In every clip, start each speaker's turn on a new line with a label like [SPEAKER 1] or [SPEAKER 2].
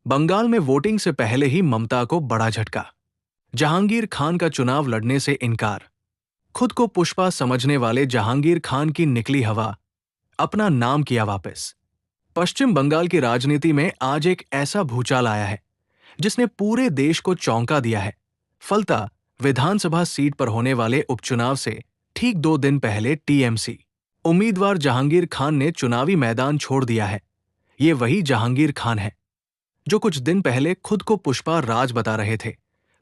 [SPEAKER 1] बंगाल में वोटिंग से पहले ही ममता को बड़ा झटका। जहांगीर खान का चुनाव लड़ने से इनकार। खुद को पुष्पा समझने वाले जहांगीर खान की निकली हवा, अपना नाम किया वापस। पश्चिम बंगाल की राजनीति में आज एक ऐसा भूचाल आया है जिसने पूरे देश को चौंका दिया है। फलता विधानसभा सीट पर होने वाले उपचुनाव से ठीक 2 दिन पहले टीएमसी उम्मीदवार जहांगीर खान ने चुनावी मैदान छोड़ दिया है। ये वही जहांगीर खान है जो कुछ दिन पहले खुद को पुष्पा राज बता रहे थे,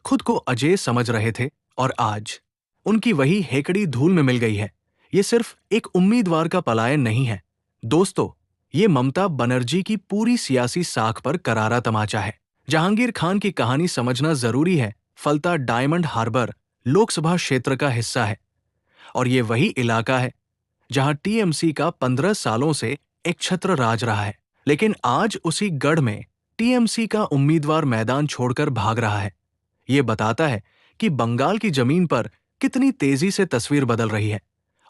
[SPEAKER 1] खुद को अजय समझ रहे थे, और आज उनकी वही हेकड़ी धूल में मिल गई है। ये सिर्फ एक उम्मीदवार का पलायन नहीं है दोस्तों, ये ममता बनर्जी की पूरी सियासी साख पर करारा तमाचा है। जहांगीर खान की कहानी समझना जरूरी है। फलता डायमंड हार्बर लोकसभा क्षेत्र का हिस्सा है और ये वही इलाका है जहां टीएमसी का 15 सालों से एक छत्र राज रहा है। लेकिन आज उसी गढ़ में टीएमसी का उम्मीदवार मैदान छोड़कर भाग रहा है। ये बताता है कि बंगाल की जमीन पर कितनी तेजी से तस्वीर बदल रही है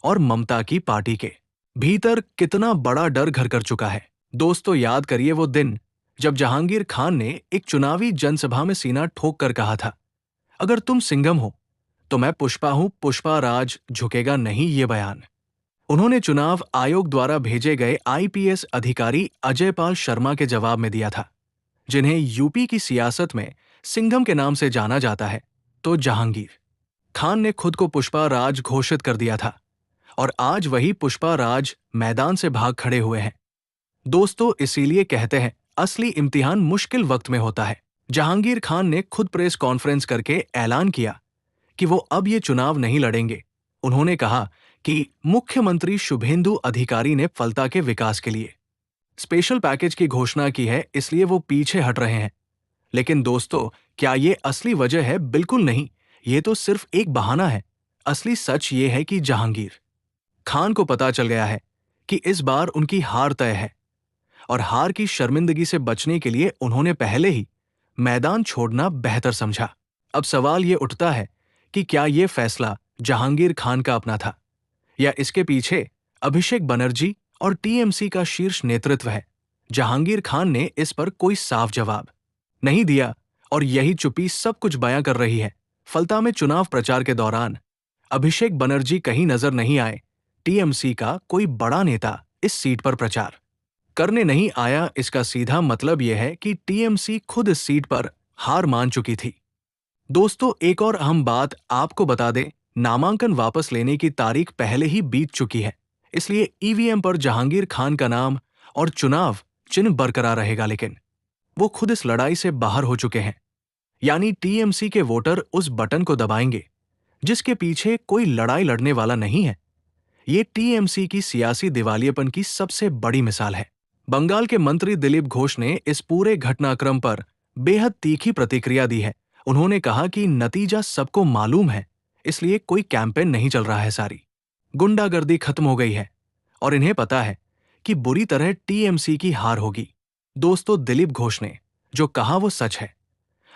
[SPEAKER 1] और ममता की पार्टी के भीतर कितना बड़ा डर घर कर चुका है। दोस्तों, याद करिए वो दिन जब जहांगीर खान ने एक चुनावी जनसभा में सीना ठोक कर कहा था, अगर तुम सिंघम हो तो मैं पुष्पा हूं, पुष्पा राज झुकेगा नहीं। ये बयान उन्होंने चुनाव आयोग द्वारा भेजे गए आईपीएस अधिकारी अजय पाल शर्मा के जवाब में दिया था, जिन्हें यूपी की सियासत में सिंघम के नाम से जाना जाता है। तो जहांगीर खान ने खुद को पुष्पा राज घोषित कर दिया था और आज वही पुष्पा राज मैदान से भाग खड़े हुए हैं। दोस्तों, इसीलिए कहते हैं असली इम्तिहान मुश्किल वक्त में होता है। जहांगीर खान ने खुद प्रेस कॉन्फ्रेंस करके ऐलान किया कि वो अब ये चुनाव नहीं लड़ेंगे। उन्होंने कहा कि मुख्यमंत्री शुभेंदु अधिकारी ने फलता के विकास के लिए स्पेशल पैकेज की घोषणा की है, इसलिए वो पीछे हट रहे हैं। लेकिन दोस्तों, क्या ये असली वजह है? बिल्कुल नहीं, ये तो सिर्फ एक बहाना है। असली सच ये है कि जहांगीर खान को पता चल गया है कि इस बार उनकी हार तय है और हार की शर्मिंदगी से बचने के लिए उन्होंने पहले ही मैदान छोड़ना बेहतर समझा। अब सवाल ये उठता है कि क्या ये फैसला जहांगीर खान का अपना था या इसके पीछे अभिषेक बनर्जी और टीएमसी का शीर्ष नेतृत्व है? जहांगीर खान ने इस पर कोई साफ जवाब नहीं दिया और यही चुप्पी सब कुछ बयां कर रही है। फलता में चुनाव प्रचार के दौरान अभिषेक बनर्जी कहीं नजर नहीं आए। टीएमसी का कोई बड़ा नेता इस सीट पर प्रचार करने नहीं आया। इसका सीधा मतलब यह है कि टीएमसी खुद इस सीट पर हार मान चुकी थी। दोस्तों, एक और अहम बात आपको बता दें, नामांकन वापस लेने की तारीख पहले ही बीत चुकी है, इसलिए ईवीएम पर जहांगीर खान का नाम और चुनाव चिन्ह बरकरार रहेगा। लेकिन वो खुद इस लड़ाई से बाहर हो चुके हैं, यानी टीएमसी के वोटर उस बटन को दबाएंगे जिसके पीछे कोई लड़ाई लड़ने वाला नहीं है। ये टीएमसी की सियासी दिवालियेपन की सबसे बड़ी मिसाल है। बंगाल के मंत्री दिलीप घोष ने इस पूरे घटनाक्रम पर बेहद तीखी प्रतिक्रिया दी है। उन्होंने कहा कि नतीजा सबको मालूम है, इसलिए कोई कैंपेन नहीं चल रहा है। सारी गुंडागर्दी खत्म हो गई है और इन्हें पता है कि बुरी तरह टीएमसी की हार होगी। दोस्तों, दिलीप घोष ने जो कहा वो सच है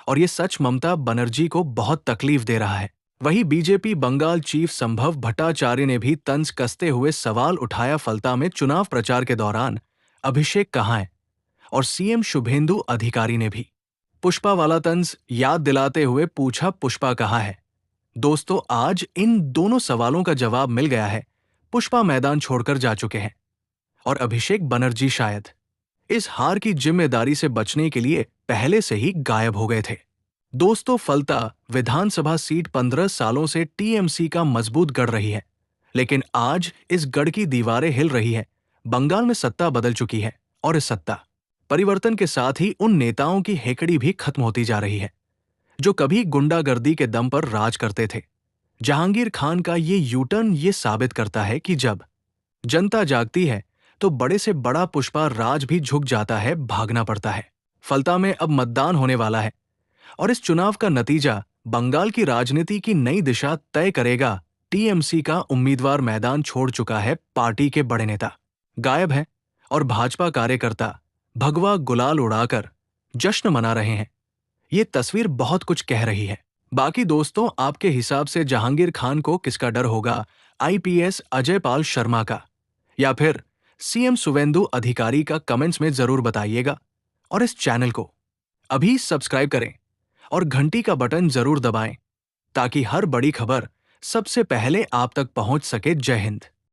[SPEAKER 1] और ये सच ममता बनर्जी को बहुत तकलीफ दे रहा है। वहीं बीजेपी बंगाल चीफ संभव भट्टाचार्य ने भी तंज कसते हुए सवाल उठाया। फलता में चुनाव प्रचार के दौरान अभिषेक कहाँ है और सीएम शुभेंदु अधिकारी ने भी पुष्पा वाला तंज याद दिलाते हुए पूछा, पुष्पा कहाँ है? दोस्तों, आज इन दोनों सवालों का जवाब मिल गया है। पुष्पा मैदान छोड़कर जा चुके हैं और अभिषेक बनर्जी शायद इस हार की जिम्मेदारी से बचने के लिए पहले से ही गायब हो गए थे। दोस्तों, फलता विधानसभा सीट 15 सालों से टीएमसी का मजबूत गढ़ रही है, लेकिन आज इस गढ़ की दीवारें हिल रही है। बंगाल में सत्ता बदल चुकी है और इस सत्ता परिवर्तन के साथ ही उन नेताओं की हेकड़ी भी खत्म होती जा रही है जो कभी गुंडागर्दी के दम पर राज करते थे। जहांगीर खान का ये यूटर्न ये साबित करता है कि जब जनता जागती है तो बड़े से बड़ा पुष्पा राज भी झुक जाता है, भागना पड़ता है। फलता में अब मतदान होने वाला है और इस चुनाव का नतीजा बंगाल की राजनीति की नई दिशा तय करेगा। टीएमसी का उम्मीदवार मैदान छोड़ चुका है, पार्टी के बड़े नेता गायब हैं और भाजपा कार्यकर्ता भगवा गुलाल उड़ाकर जश्न मना रहे हैं। ये तस्वीर बहुत कुछ कह रही है। बाकी दोस्तों, आपके हिसाब से जहांगीर खान को किसका डर होगा? आईपीएस अजय पाल शर्मा का या फिर सीएम शुभेंदु अधिकारी का? कमेंट्स में जरूर बताइएगा और इस चैनल को अभी सब्सक्राइब करें और घंटी का बटन जरूर दबाएं ताकि हर बड़ी खबर सबसे पहले आप तक पहुंच सके। जय हिंद।